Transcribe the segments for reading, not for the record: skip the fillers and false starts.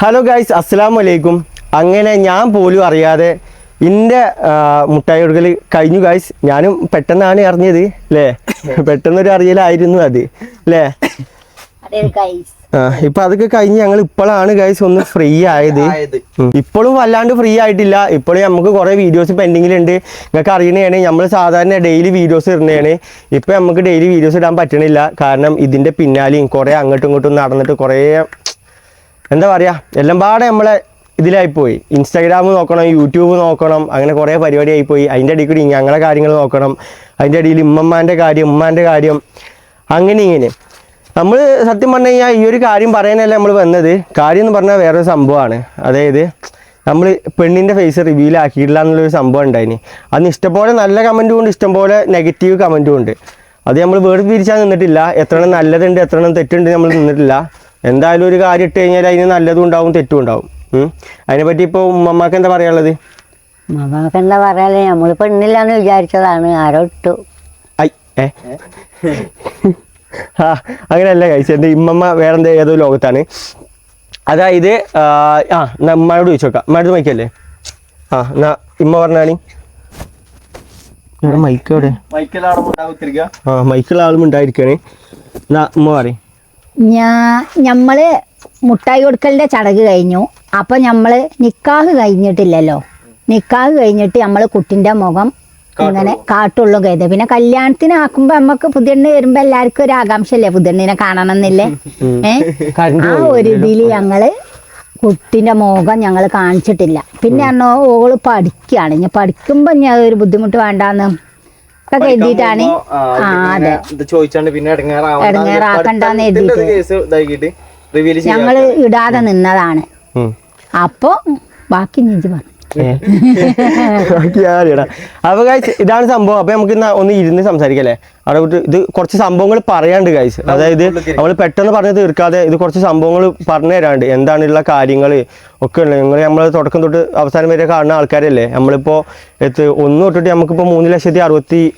Hello guys, അസ്സലാമു അലൈക്കും. അങ്ങനെ ഞാൻ പോലും അറിയാതെ എൻ്റെ മുട്ടായി കൊടുക്കൽ കഴിഞ്ഞു ഗൈസ്. ഞാനും പെട്ടെന്നാണ് അറിഞ്ഞത് അല്ലേ, പെട്ടെന്നൊരു അറിയലായിരുന്നു അത് അല്ലേ. ഇപ്പൊ അതൊക്കെ കഴിഞ്ഞ് ഞങ്ങൾ ഇപ്പോഴാണ് ഗൈസ് ഒന്ന് ഫ്രീ ആയത്. ഇപ്പോഴും വല്ലാണ്ട് ഫ്രീ ആയിട്ടില്ല. ഇപ്പോഴും നമുക്ക് കുറെ വീഡിയോസ് പെൻഡിങ്ങിലുണ്ട്. നിങ്ങൾക്ക് അറിയണതാണ്, നമ്മൾ സാധാരണ ഡെയിലി വീഡിയോസ് ഇടുന്നതാണ്. ഇപ്പൊ നമുക്ക് ഡെയിലി വീഡിയോസ് ഇടാൻ പറ്റണില്ല. കാരണം ഇതിന്റെ പിന്നാലെയും കുറെ അങ്ങോട്ടും ഇങ്ങോട്ടും നടന്നിട്ട് കുറേ എന്താ പറയുക, എല്ലാം പാടെ നമ്മളെ ഇതിലായിപ്പോയി. ഇൻസ്റ്റാഗ്രാം നോക്കണം, യൂട്യൂബ് നോക്കണം, അങ്ങനെ കുറേ പരിപാടി ആയിപ്പോയി. അതിൻ്റെ ഇടയിൽ കൂടി ഞങ്ങളെ കാര്യങ്ങൾ നോക്കണം, അതിൻ്റെ ഇടയിൽ ഉമ്മാൻ്റെ കാര്യം അങ്ങനെ ഇങ്ങനെ. നമ്മൾ സത്യം പറഞ്ഞു കഴിഞ്ഞാൽ ഈ ഒരു കാര്യം പറയാനല്ല നമ്മൾ വന്നത്. കാര്യം എന്ന് പറഞ്ഞാൽ വേറൊരു സംഭവമാണ്. അതായത് നമ്മൾ പെണ്ണിൻ്റെ ഫേസ് റിവീൽ ആക്കിയിട്ടില്ല എന്നുള്ളൊരു സംഭവം ഉണ്ടായിന്. അന്ന് ഇഷ്ടംപോലെ നല്ല കമൻറ്റും ഉണ്ട്, ഇഷ്ടംപോലെ നെഗറ്റീവ് കമൻറ്റും ഉണ്ട്. അത് നമ്മൾ വേർതിരിച്ചാൽ നിന്നിട്ടില്ല. എത്രണ്ണം നല്ലതുണ്ട് എത്രണ്ണം തെറ്റുണ്ട് നമ്മൾ നിന്നിട്ടില്ല. എന്തായാലും ഒരു കാര്യം ഇട്ട് കഴിഞ്ഞാൽ അതിന് നല്ലതും ഉണ്ടാവും തെറ്റും ഉണ്ടാവും. അതിനെപ്പറ്റി ഇപ്പോൾ ഉമ്മമ്മക്ക് എന്താ പറയാനുള്ളത്? ഉമ്മമ്മക്ക് എന്താ പറയാല്ലേ, നമ്മൾ പെണ്ണില്ലാന്ന് വിചാരിച്ചതാണ്, ആരോ ഇട്ടു. അങ്ങനെയല്ല കഴിച്ചത്. എൻ്റെ ഇമ്മമ്മ വേറെന്താ ഏതോ ലോകത്താണ്. അതായത് ഉമ്മയോട് ചോദിച്ചോക്കാം. ഉമ്മയോട് മൈക്കല്ലേ? എന്നാ ഇമ്മ പറഞ്ഞാണ് മൈക്കോടെ മൈക്കുള്ള ആളും ഉണ്ടായിരിക്കാണ്. എന്നാ ഉമ്മ പറയും. ഞമ്മള് മുട്ടായി കൊടുക്കലിന്റെ ചടങ്ങ് കഴിഞ്ഞു. അപ്പൊ നമ്മള് നിക്കാഹ് കഴിഞ്ഞിട്ടില്ലല്ലോ. നിക്കാഹ് കഴിഞ്ഞിട്ട് നമ്മള് കുട്ടിന്റെ മുഖം ഇങ്ങനെ കാട്ടുള്ളൂ കരുത്. പിന്നെ കല്യാണത്തിന് ആക്കുമ്പോ നമ്മക്ക് പുതിയെണ്ണ് വരുമ്പോ എല്ലാവർക്കും ഒരു ആകാംക്ഷല്ലേ പുതിയെണ്ണിനെ കാണണം എന്നില്ലേ. ആ ഒരു ഇതില് ഞങ്ങള് കുട്ടിന്റെ മുഖം ഞങ്ങള് കാണിച്ചിട്ടില്ല. പിന്നെ പറഞ്ഞോ ഓള് പഠിക്കുകയാണ്, ഞാൻ പഠിക്കുമ്പോ ഞാൻ ഒരു ബുദ്ധിമുട്ട് വേണ്ടാന്ന് എഴുതിയിട്ടാണ്. അതെ, ഇടങ്ങേറാക്കണ്ടെന്ന് എഴുതിയിട്ട് ഞങ്ങള് ഇടാതെ നിന്നതാണ്. അപ്പൊ ബാക്കി നീജ് പറഞ്ഞു. അപ്പൊ ഗൈസ് ഇതാണ് സംഭവം. അപ്പൊ നമുക്ക് ഒന്ന് ഇരുന്ന് സംസാരിക്കല്ലേ. അവിടെ ഇത് കുറച്ച് സംഭവങ്ങൾ പറയാണ്ട് ഗൈസ്. അതായത് നമ്മൾ പെട്ടെന്ന് പറഞ്ഞ് തീർക്കാതെ ഇത് കുറച്ച് സംഭവങ്ങൾ പറഞ്ഞു തരാണ്ട് എന്താണുള്ള കാര്യങ്ങൾ ഒക്കെ ഉണ്ട്. നമ്മൾ തുടക്കം തൊട്ട് അവസാനം വരെ കാണുന്ന ആൾക്കാരല്ലേ. നമ്മളിപ്പോ ഒന്ന് തൊട്ടിട്ട് നമുക്കിപ്പോ 3,65,000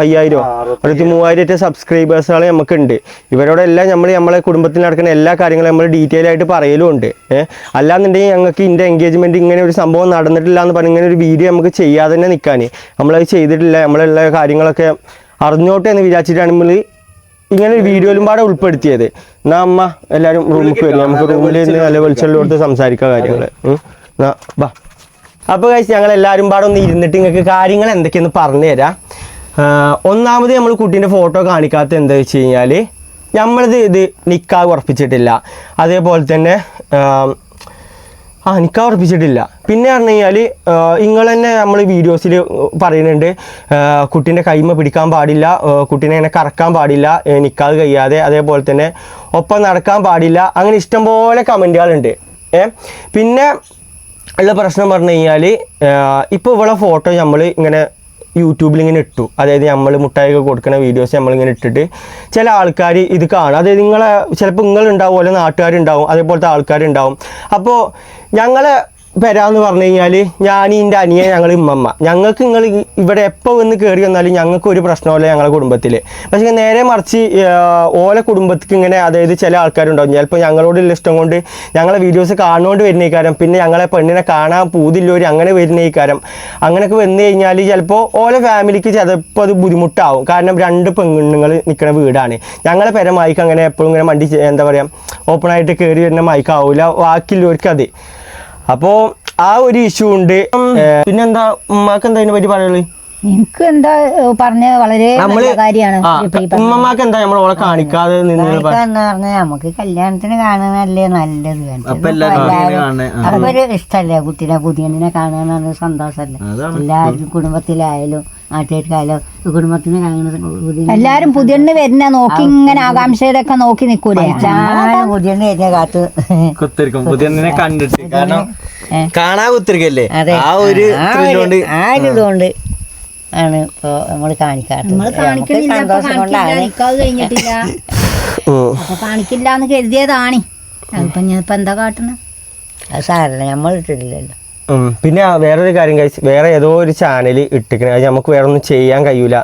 63,000 സബ്സ്ക്രൈബേഴ്സുകൾ നമുക്കുണ്ട്. ഇവരോടെല്ലാം നമ്മളെ കുടുംബത്തിൽ നടക്കുന്ന എല്ലാ കാര്യങ്ങളും നമ്മൾ ഡീറ്റെയിൽ ആയിട്ട് പറയലും ഉണ്ട്. അല്ലാന്നുണ്ടെങ്കിൽ ഞങ്ങൾക്ക് ഇതിൻ്റെ എൻഗേജ്മെൻറ്റ് ഇങ്ങനെ ഒരു സംഭവം നടന്നിട്ടില്ല എന്ന് പറഞ്ഞ് ഇങ്ങനെ ഒരു വീഡിയോ നമുക്ക് ചെയ്യാതെ തന്നെ നിൽക്കാൻ നമ്മളത് ചെയ്തിട്ടില്ല. നമ്മളുള്ള കാര്യങ്ങളൊക്കെ അറിഞ്ഞോട്ടെ എന്ന് വിചാരിച്ചിട്ടാണ് നമ്മൾ ഇങ്ങനെ ഒരു വീഡിയോയിലും പാടെ ഉൾപ്പെടുത്തിയത്. എന്നാ അമ്മ എല്ലാവരും റൂമിലേക്ക് വരും, നമുക്ക് റൂമിൽ നിന്ന് നല്ല വെളിച്ചെല്ലാം കൊടുത്ത് സംസാരിക്കുക കാര്യങ്ങൾ. ബാ. അപ്പോൾ കഴിച്ച് ഞങ്ങൾ എല്ലാവരും പാടെ ഒന്ന് ഇരുന്നിട്ട് നിങ്ങൾക്ക് കാര്യങ്ങൾ എന്തൊക്കെയെന്ന് പറഞ്ഞു തരാം. ഒന്നാമത് നമ്മൾ കുട്ടീൻ്റെ ഫോട്ടോ കാണിക്കാത്ത എന്താ വെച്ച് കഴിഞ്ഞാൽ ഇത് നിക്കാഹ് ഉറപ്പിച്ചിട്ടില്ല. അതേപോലെ തന്നെ നിക്കാഹ് ഉറപ്പിച്ചിട്ടില്ല. പിന്നെ പറഞ്ഞു കഴിഞ്ഞാൽ നിങ്ങൾ തന്നെ നമ്മൾ വീഡിയോസിൽ പറയുന്നുണ്ട് കുട്ടീൻ്റെ കൈമ പിടിക്കാൻ പാടില്ല, കുട്ടീനെ ഇങ്ങനെ കറക്കാൻ പാടില്ല നിക്കാഹ് കഴിയാതെ, അതേപോലെ തന്നെ ഒപ്പം നടക്കാൻ പാടില്ല, അങ്ങനെ ഇഷ്ടംപോലെ കമൻറ്റുകളുണ്ട്. പിന്നെ ഉള്ള പ്രശ്നം പറഞ്ഞു കഴിഞ്ഞാൽ ഇപ്പോൾ ഇവിടെ ഫോട്ടോ നമ്മൾ ഇങ്ങനെ യൂട്യൂബിൽ ഇങ്ങനെ ഇട്ടു. അതായത് നമ്മൾ മുട്ടായി കൊടുക്കുന്ന വീഡിയോസ് നമ്മളിങ്ങനെ ഇട്ടിട്ട് ചില ആൾക്കാർ ഇത് കാണും. അതായത് ചിലപ്പോൾ നിങ്ങളുണ്ടാവും, അല്ലെങ്കിൽ നാട്ടുകാരുണ്ടാവും, അതേപോലത്തെ ആൾക്കാരുണ്ടാവും. അപ്പോൾ ഞങ്ങളെ വരാമെന്ന് പറഞ്ഞു കഴിഞ്ഞാൽ ഞാൻ എൻ്റെ അനിയൻ, ഞങ്ങൾ ഉമ്മമ്മ, ഞങ്ങൾക്ക് നിങ്ങൾ ഇവിടെ എപ്പോൾ വന്ന് കയറി വന്നാലും ഞങ്ങൾക്ക് ഒരു പ്രശ്നമല്ല ഞങ്ങളെ കുടുംബത്തിൽ. പക്ഷേ നേരെ മറിച്ച് ഓല കുടുംബത്തിക്ക് ഇങ്ങനെ, അതായത് ചില ആൾക്കാരുണ്ടാവും ചിലപ്പോൾ ഞങ്ങളോടുള്ള ഇഷ്ടം കൊണ്ട് ഞങ്ങളെ വീഡിയോസ് കാണുകൊണ്ട് വരുന്ന കാര്യം, പിന്നെ ഞങ്ങളെ പെണ്ണിനെ കാണാൻ പൂതില്ലവർ അങ്ങനെ വരുന്ന കാര്യം, അങ്ങനെയൊക്കെ വന്നു കഴിഞ്ഞാൽ ചിലപ്പോൾ ഓല ഫാമിലിക്ക് ചിലപ്പോൾ അത് ബുദ്ധിമുട്ടാവും. കാരണം 2 പെണ്ണുങ്ങൾ നിൽക്കുന്ന വീടാണ്. ഞങ്ങളെ പെര മൈക്ക് അങ്ങനെ എപ്പോഴും ഇങ്ങനെ വണ്ടി എന്താ പറയുക ഓപ്പണായിട്ട് കയറി വരുന്ന മൈക്കാവില്ല, ബാക്കിയുള്ളവർക്ക് അത്. അപ്പോൾ ആ ഒരു ഇഷ്യൂ ഉണ്ട്. പിന്നെന്താ ഉമ്മാക്ക് എന്താ അതിനെ പറ്റി പറയുള്ളത്? എനിക്ക് എന്താ പറഞ്ഞ വളരെ കാര്യമാണ്. ഉമ്മമാക്ക് എന്താ നമ്മളോളെ കാണിക്കാതെ നമുക്ക് കല്യാണത്തിന് കാണാനല്ലേ നല്ലത്. അതൊരു ഇഷ്ടല്ലേ കുട്ടീനെ പുതിയനെ കാണാൻ സന്തോഷല്ലേ. എല്ലാവർക്കും കുടുംബത്തിലായാലും നാട്ടുകാർക്കായാലും കുടുംബത്തിന് കാണുന്നത് എല്ലാരും പുതിയണ്ണ് വരുന്ന നോക്കി ഇങ്ങനെ ആകാംക്ഷയോടൊക്കെ നോക്കി നിൽക്കൂലേ. പുതിയണ്ണ് വരുന്ന കാത്ത് കുത്തിരിക്കും പുതിയണ്ണിനെ കണ്ടിട്ട്. കാരണം കാണാൻ കുത്തിരിക്കല്ലേ, ആ ഒരു ഇതുകൊണ്ട് ആണ് ഇപ്പൊ നമ്മള് കാണിക്കില്ലാന്ന് കരുതിയതാണ്. അതിപ്പോ ഞാനിപ്പോ എന്താ കാട്ടണ? അത് സാരല്ല, നമ്മൾ ഇട്ടിട്ടില്ലല്ലോ. പിന്നെ വേറൊരു കാര്യം കഴിച്ച് വേറെ ഏതോ ഒരു ചാനൽ ഇട്ടിക്കണേ അത് നമുക്ക് വേറെ ഒന്നും ചെയ്യാൻ കഴിയൂല.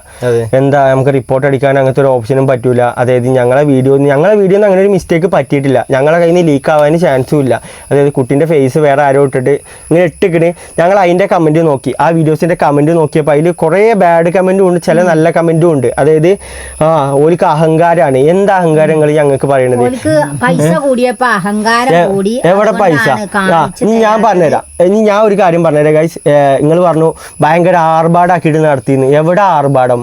എന്താ നമുക്ക് റിപ്പോർട്ട് അടിക്കാൻ അങ്ങനത്തെ ഒരു ഓപ്ഷനും പറ്റൂല. അതായത് ഞങ്ങളെ വീഡിയോന്ന് അങ്ങനെ ഒരു മിസ്റ്റേക്ക് പറ്റിയിട്ടില്ല. ഞങ്ങളെ കയ്യിൽ നിന്ന് ലീക്ക് ആവാൻ ചാൻസും ഇല്ല. അതായത് കുട്ടീൻ്റെ ഫേസ് വേറെ ആരോ ഇട്ടിട്ട് ഇങ്ങനെ ഇട്ടിക്കണ്. ഞങ്ങൾ അതിൻ്റെ കമൻറ്റ് നോക്കി, ആ വീഡിയോസിൻ്റെ കമൻറ്റ് നോക്കിയപ്പോൾ അതിൽ കുറേ ബാഡ് കമൻറ്റും ഉണ്ട്, ചില നല്ല കമൻറ്റും ഉണ്ട്. അതായത് ഓലിക്ക് അഹങ്കാരമാണ്. എന്താ അഹങ്കാരങ്ങൾ ഞങ്ങൾക്ക് പറയണത്? പൈസ കൂടിയപ്പോ അഹങ്കാരം കൂടി. എവിടെ പൈസ? ഇനി ഞാൻ പറഞ്ഞുതരാം. ഇനി ഞാൻ ഒരു കാര്യം പറഞ്ഞുതരാം ഗൈസ്. നിങ്ങൾ പറഞ്ഞു ഭയങ്കര ആർഭാടാക്കിയിട്ട് നടത്തിന്ന്. എവിടെ ആർഭാടം?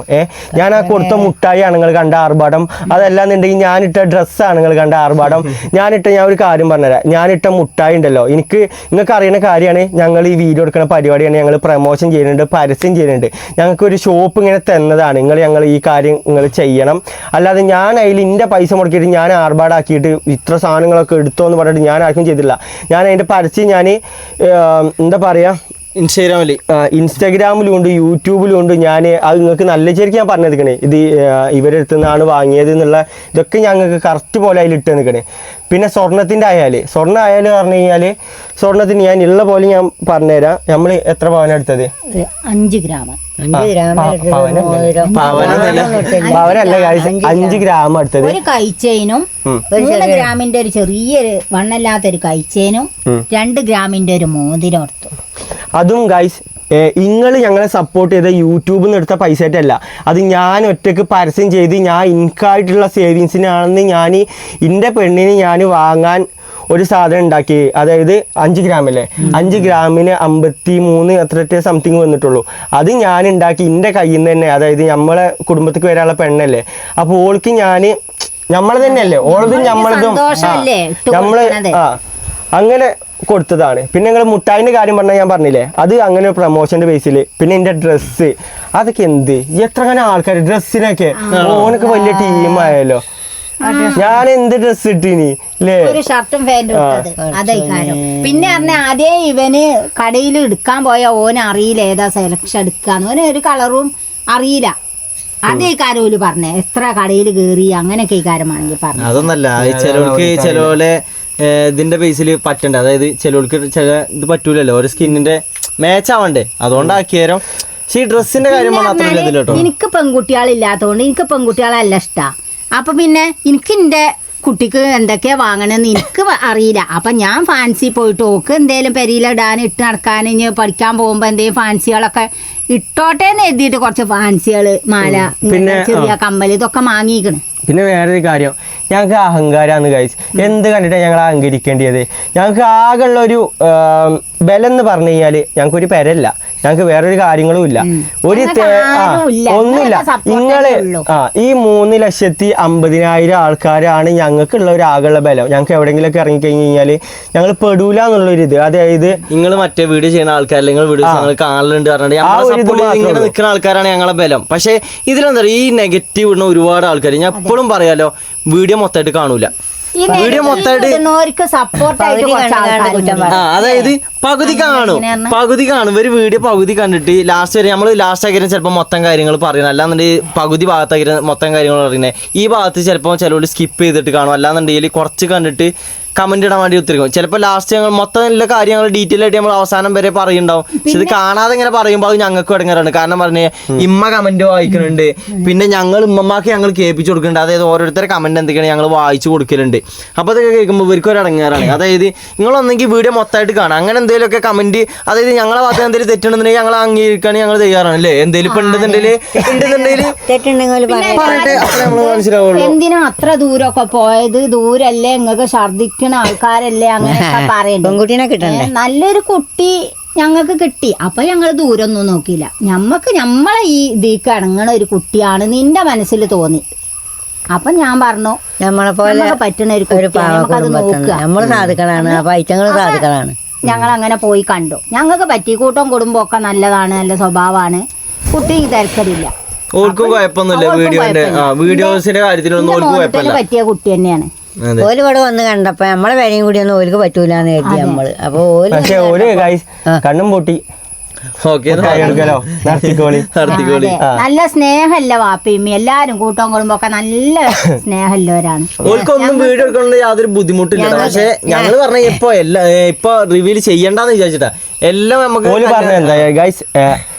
ഞാൻ ആ കൊടുത്ത മുട്ടായിയാണ് നിങ്ങൾ കണ്ട ആർഭാടം. അതല്ലാന്നുണ്ടെങ്കിൽ ഞാനിട്ട ഡ്രസ്സാണ് നിങ്ങൾ കണ്ട ആർഭാടം. ഞാൻ ഒരു കാര്യം പറഞ്ഞുതരാം. ഞാനിട്ട മുട്ടായി ഉണ്ടല്ലോ, നിങ്ങൾക്ക് അറിയുന്ന കാര്യമാണ്. ഞങ്ങൾ ഈ വീഡിയോ എടുക്കുന്ന പരിപാടിയാണ്, ഞങ്ങൾ പ്രൊമോഷൻ ചെയ്യുന്നുണ്ട്, പരസ്യം ചെയ്യുന്നുണ്ട്. ഞങ്ങൾക്ക് ഒരു ഷോപ്പ് ഇങ്ങനെ തന്നതാണ്. ഞങ്ങൾ ഈ കാര്യം നിങ്ങൾ ചെയ്യണം. അല്ലാതെ ഞാൻ അതിൽ എൻ്റെ പൈസ മുടക്കിയിട്ട് ഞാൻ ആർഭാടാക്കിയിട്ട് ഇത്ര സാധനങ്ങളൊക്കെ എടുത്തോ എന്ന് പറഞ്ഞിട്ട് ഞാൻ ആർക്കും ചെയ്തില്ല. ഞാൻ അതിൻ്റെ പരസ്യം ഞാൻ എന്താ പറയുക, ഇൻസ്റ്റാഗ്രാമിലും ഉണ്ട്, യൂട്യൂബിലും ഉണ്ട്. ഞാൻ അത് നിങ്ങൾക്ക് നല്ല ശരിക്കും ഞാൻ പറഞ്ഞു നിൽക്കണേ. ഇത് ഇവരുടെ അടുത്ത് നിന്നാണ് വാങ്ങിയത് എന്നുള്ള ഇതൊക്കെ ഞങ്ങൾക്ക് കറക്റ്റ് പോലെ അതിൽ ഇട്ട് നിൽക്കണേ. പിന്നെ സ്വർണ്ണത്തിൻ്റെ സ്വർണ്ണം പറഞ്ഞു കഴിഞ്ഞാൽ സ്വർണ്ണത്തിന് ഞാൻ ഉള്ള പോലെ ഞാൻ പറഞ്ഞുതരാം. നമ്മൾ എത്ര പവനാണ് എടുത്തത്? 5 ഗ്രാം. പവനല്ല, 5 ഗ്രാം എടുത്തത്. ഒരു കൈച്ചെയിനും 3 ഗ്രാമിന്റെ ഒരു ചെറിയൊരു വണ്ണല്ലാത്തൊരു കൈച്ചെയിനും 2 ഗ്രാമിന്റെ ഒരു മോതിരം എടുത്തു. അതും ഗൈസ് നിങ്ങൾ ഞങ്ങളെ സപ്പോർട്ട് ചെയ്ത യൂട്യൂബിൽ നിന്ന് എടുത്ത പൈസ ആയിട്ടല്ല. അത് ഞാൻ ഒറ്റയ്ക്ക് പരസ്യം ചെയ്ത് ഞാൻ എനിക്കായിട്ടുള്ള സേവിങ്സിനാണെന്ന് ഞാൻ എൻ്റെ പെണ്ണിന് ഞാൻ വാങ്ങാൻ ഒരു സാധനം ഉണ്ടാക്കി. അതായത് 5 ഗ്രാമല്ലേ, 5 ഗ്രാമിന് 53 എത്ര സംതിങ് വന്നിട്ടുള്ളൂ. അത് ഞാൻ ഉണ്ടാക്കി എൻ്റെ കയ്യിൽ നിന്ന് തന്നെ. അതായത് നമ്മളെ കുടുംബത്തേക്ക് വരാനുള്ള പെണ്ണല്ലേ, അപ്പോൾ ഓൾക്ക് ഞാൻ നമ്മളെ തന്നെയല്ലേ, ഓളതും നമ്മളതും നമ്മള് അങ്ങനെ കൊടുത്തതാണ്. പിന്നെ നിങ്ങൾ മുട്ടായിൻ്റെ കാര്യം പറഞ്ഞാൽ ഞാൻ പറഞ്ഞില്ലേ, അത് അങ്ങനെ പ്രൊമോഷൻ്റെ ബേസിൽ. പിന്നെ എൻ്റെ ഡ്രസ്സ് അതൊക്കെ എത്ര ആൾക്കാർ ഡ്രസ്സിനൊക്കെ ഓനൊക്കെ വലിയ ടീമായാലോ. ഞാൻ എന്ത് ഡ്രസ് ഇട്ടിനി അല്ലേ, ഒരു ഷർട്ടും പാന്റും അതേ കാര്യം. പിന്നെ അതേ ഇവന് കടയിൽ എടുക്കാൻ പോയ ഓന് അറിയില്ല ഏതാ സെലക്ഷൻ എടുക്കാന്ന്. ഓന് ഒരു കളറും അറിയില്ല. അതേ കാര്യം പറഞ്ഞേ എത്ര കടയിൽ കയറി അങ്ങനെയൊക്കെ ഈ കാര്യമാണെങ്കിൽ പറഞ്ഞു. അതൊന്നല്ല, ചിലവർക്ക് ഇതിന്റെ ബേസിൽ പറ്റണ്ട. അതായത് ചിലവർക്ക് ചില ഇത് പറ്റൂലല്ലോ, ഒരു സ്കിന്നിന്റെ മാച്ച് ആവണ്ടേ, അതുകൊണ്ടാക്കിയാലും. പക്ഷെ ഈ ഡ്രസ്സിന്റെ കാര്യം എനിക്ക് പെൺകുട്ടികളില്ലാത്തതുകൊണ്ട് എനിക്ക് പെൺകുട്ടികളല്ല ഇഷ്ടാ. അപ്പൊ പിന്നെ എനിക്ക് എന്റെ കുട്ടിക്ക് എന്തൊക്കെയാ വാങ്ങണമെന്ന് എനിക്ക് അറിയില്ല. അപ്പൊ ഞാൻ ഫാൻസി പോയിട്ട് ഓക്ക് എന്തേലും പെരിയിലിടാൻ ഇട്ട് നടക്കാൻ ഇനി പഠിക്കാൻ പോകുമ്പോ എന്തെങ്കിലും ഫാൻസികളൊക്കെ ഇട്ടോട്ടെ എന്ന് എഴുതിയിട്ട് കുറച്ച് ഫാൻസികള്, മാല, ചെറിയ കമ്മൽ ഇതൊക്കെ വാങ്ങിക്കണ്. പിന്നെ വേറൊരു കാര്യം, ഞങ്ങൾക്ക് അഹങ്കാരമാണ് ഗൈസ്. എന്ത് കണ്ടിട്ടാണ് ഞങ്ങൾ അഹങ്കരിക്കേണ്ടത്? ഞങ്ങൾക്ക് ആകെയുള്ളൊരു ബലം എന്ന് പറഞ്ഞു കഴിഞ്ഞാൽ ഞങ്ങൾക്കൊരു പെരല്ല, ഞങ്ങൾക്ക് വേറൊരു കാര്യങ്ങളും ഇല്ല, ഒരു ഒന്നുമില്ല. നിങ്ങള് ഈ 3,50,000 ആൾക്കാരാണ് ഞങ്ങൾക്കുള്ള ഒരു ആകെയുള്ള ബലം. ഞങ്ങൾക്ക് എവിടെയെങ്കിലൊക്കെ ഇറങ്ങിക്കഴിഞ്ഞ് കഴിഞ്ഞാൽ ഞങ്ങൾ പെടൂല എന്നുള്ളൊരു ഇത്. അതായത് നിങ്ങൾ മറ്റേ വീഡിയോ ചെയ്യുന്ന ആൾക്കാരല്ല, നിങ്ങൾ വീഡിയോ കാണലുണ്ട് പറഞ്ഞിട്ട് നിൽക്കുന്ന ആൾക്കാരാണ് ഞങ്ങളെ ബലം. പക്ഷെ ഇതിലെന്താ ഈ നെഗറ്റീവ് ഇടുന്ന ഒരുപാട് ആൾക്കാർ, ഞാൻ എപ്പോഴും പറയാലോ, വീഡിയോ മൊത്തമായിട്ട് കാണൂല. വീഡിയോ മൊത്തമായിട്ട് അതായത് പകുതി കാണും ഇവര്. വീഡിയോ പകുതി കണ്ടിട്ട് ലാസ്റ്റ് വരെ നമ്മൾ ലാസ്റ്റ് ആക്കിയാലും ചിലപ്പോൾ മൊത്തം കാര്യങ്ങൾ പറയുന്നത്, അല്ലാന്നുണ്ടെങ്കിൽ പകുതി ഭാഗത്താക്കിയാലും മൊത്തം കാര്യങ്ങൾ പറയുന്നത്. ഈ ഭാഗത്ത് ചിലപ്പോൾ ചിലവർ സ്കിപ്പ് ചെയ്തിട്ട് കാണും, അല്ലാന്നുണ്ടെങ്കിൽ കുറച്ച് കണ്ടിട്ട് കമന്റ് ഇടാൻ വേണ്ടി ഒത്തിരിക്കും. ചിലപ്പോൾ ലാസ്റ്റ് ഞങ്ങൾ മൊത്തം എല്ലാ കാര്യങ്ങൾ ഡീറ്റെയിൽ ആയിട്ട് നമ്മൾ അവസാനം വരെ പറയുണ്ടാവും. പക്ഷെ ഇത് കാണാതെ ഇങ്ങനെ പറയുമ്പോൾ അത് ഞങ്ങൾക്ക് ഇടങ്ങാറാണ്. കാരണം പറഞ്ഞ ഇമ്മ കമന്റ് വായിക്കുന്നുണ്ട്, പിന്നെ ഞങ്ങൾ ഇമ്മമാക്ക് ഞങ്ങൾ കേൾപ്പിച്ചു കൊടുക്കുന്നുണ്ട്. അതായത് ഓരോരുത്തരുടെ കമന്റ് എന്തൊക്കെയാണ് ഞങ്ങൾ വായിച്ചു കൊടുക്കലുണ്ട്. അപ്പോൾ അതൊക്കെ കേൾക്കുമ്പോൾ ഇവർക്ക് ഒരു ഇടങ്ങാറാണ്. അതായത് നിങ്ങളൊന്നെങ്കിൽ വീഡിയോ മൊത്തമായിട്ട് കാണാം, അങ്ങനെ എന്തെങ്കിലുമൊക്കെ കമന്റ്, അതായത് ഞങ്ങളെ ഭാഗത്ത് എന്തെങ്കിലും തെറ്റുണ്ടെന്നുണ്ടെങ്കിൽ ഞങ്ങൾ അംഗീകരിക്കാൻ ഞങ്ങൾ തയ്യാറാണ് അല്ലേ. എന്തെങ്കിലും ഇപ്പൊ മനസ്സിലാവുള്ളൂ. എന്തിനാ അത്ര ദൂരമൊക്കെ പോയത്? ദൂരല്ലേ, നിങ്ങൾക്ക് ഛർദിക്ക ആൾക്കാരല്ലേ അങ്ങനെയൊക്കെ പറയുന്നത്. പെൺകുട്ടീനെ കിട്ടണ്ടേ? നല്ലൊരു കുട്ടി ഞങ്ങൾക്ക് കിട്ടി. അപ്പൊ ഞങ്ങൾ ദൂരമൊന്നും നോക്കിയില്ല. നമ്മളെ ഈ ഇതിക്ക് ഇറങ്ങണ ഒരു കുട്ടിയാണ് നിന്റെ മനസ്സിൽ തോന്നി. അപ്പൊ ഞാൻ പറഞ്ഞു നമ്മളെ പോലെ പറ്റുന്ന ഒരു കുട്ടി നോക്കുക, നമ്മള് സാധുക്കളാണ്, അപ്പൊ ഐറ്റങ്ങള് സാധുക്കളാണ്. ഞങ്ങൾ അങ്ങനെ പോയി കണ്ടു. ഞങ്ങൾക്ക് പറ്റി. കൂട്ടം കുടുംബം ഒക്കെ നല്ലതാണ്, നല്ല സ്വഭാവമാണ്. കുട്ടി തിരക്കടില്ല, ഓർക്കും കുഴപ്പമൊന്നുമില്ല. വീഡിയോസിന്റെ കാര്യത്തിലൊന്നും പറ്റിയ കുട്ടി തന്നെയാണ്. ഓല് ഇവിടെ വന്ന് കണ്ടപ്പോ നമ്മളെ പേരെയും കൂടി ഒന്നും ഓർക്ക് പറ്റൂലെന്ന് കരുതി നമ്മള്. അപ്പൊ പക്ഷെ ഓല് കണ്ണും പൊട്ടി. ഓക്കെ എടുക്കലോ നടത്തിക്കോളി. നടത്തിക്കോളി. അതെ. നല്ല സ്നേഹമല്ല വാപ്പിയും എല്ലാരും കൂട്ടവും കുടുംബമൊക്കെ നല്ല സ്നേഹമുള്ളവരാണ്. ഓൽക്കൊന്നും വീഡിയോ എടുക്കണമെന്ന് യാതൊരു ബുദ്ധിമുട്ടില്ല. പക്ഷെ ഞങ്ങള് പറഞ്ഞ ഇപ്പൊ റിവീൽ ചെയ്യണ്ടെന്ന് വിചാരിച്ചിട്ടാ എല്ലാം നമുക്ക് ഓല് പറഞ്ഞ എന്താ ഗൈസ്,